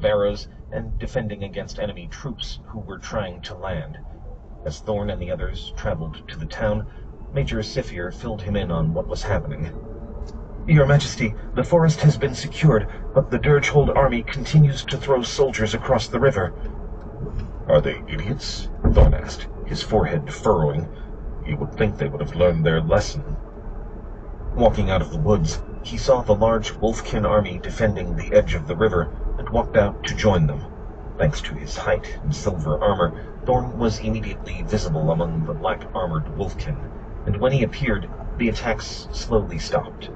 of arrows and defending against enemy troops who were trying to land. As Thorn and the others traveled to the town, Major Sifir filled him in on what was happening. "Your Majesty, the forest has been secured, but the Dirgehold army continues to throw soldiers across the river." "Are they idiots?" Thorn asked, his forehead furrowing. "You would think they would have learned their lesson." Walking out of the woods, he saw the large Wolfkin army defending the edge of the river and walked out to join them. Thanks to his height and silver armor, Thorn was immediately visible among the black-armored Wolfkin, and when he appeared, the attacks slowly stopped.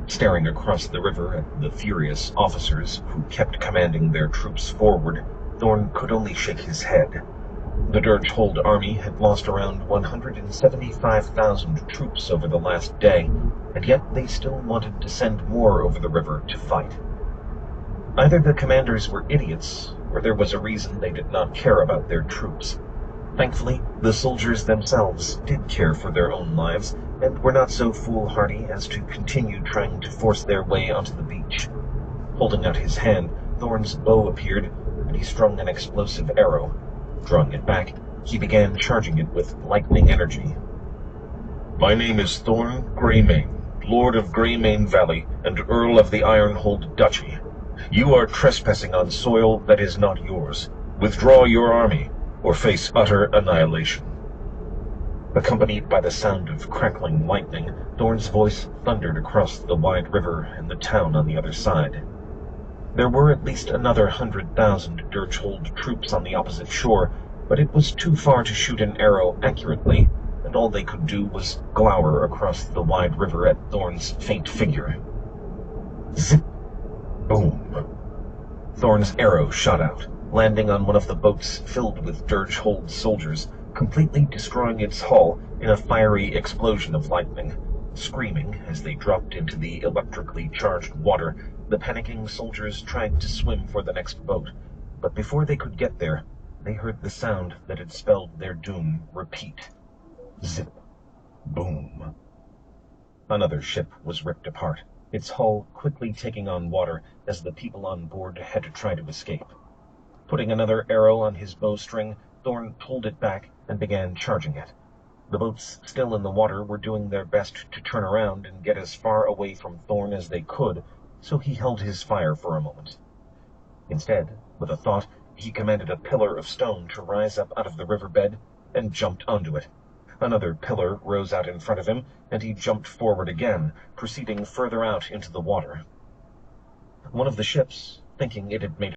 Staring across the river at the furious officers who kept commanding their troops forward, Thorn could only shake his head. The Dirgehold army had lost around 175,000 troops over the last day, and yet they still wanted to send more over the river to fight. Either the commanders were idiots, or there was a reason they did not care about their troops. Thankfully, the soldiers themselves did care for their own lives, and were not so foolhardy as to continue trying to force their way onto the beach. Holding out his hand, Thorn's bow appeared, and he strung an explosive arrow. Drawing it back, he began charging it with lightning energy. "My name is Thorn Greymane, Lord of Greymane Valley and Earl of the Ironhold Duchy. You are trespassing on soil that is not yours. Withdraw your army, or face utter annihilation." Accompanied by the sound of crackling lightning, Thorn's voice thundered across the wide river and the town on the other side. There were at least another 100,000 Dirgehold troops on the opposite shore, but it was too far to shoot an arrow accurately, and all they could do was glower across the wide river at Thorn's faint figure. Zip! Boom! Thorn's arrow shot out, landing on one of the boats filled with Dirgehold soldiers, completely destroying its hull in a fiery explosion of lightning. Screaming as they dropped into the electrically charged water, the panicking soldiers tried to swim for the next boat, but before they could get there, they heard the sound that had spelled their doom repeat. Zip. Boom. Another ship was ripped apart, its hull quickly taking on water as the people on board had to try to escape. Putting another arrow on his bowstring, Thorn pulled it back and began charging it. The boats still in the water were doing their best to turn around and get as far away from Thorn as they could, so he held his fire for a moment. Instead, with a thought, he commanded a pillar of stone to rise up out of the riverbed and jumped onto it. Another pillar rose out in front of him, and he jumped forward again, proceeding further out into the water. One of the ships, thinking it had made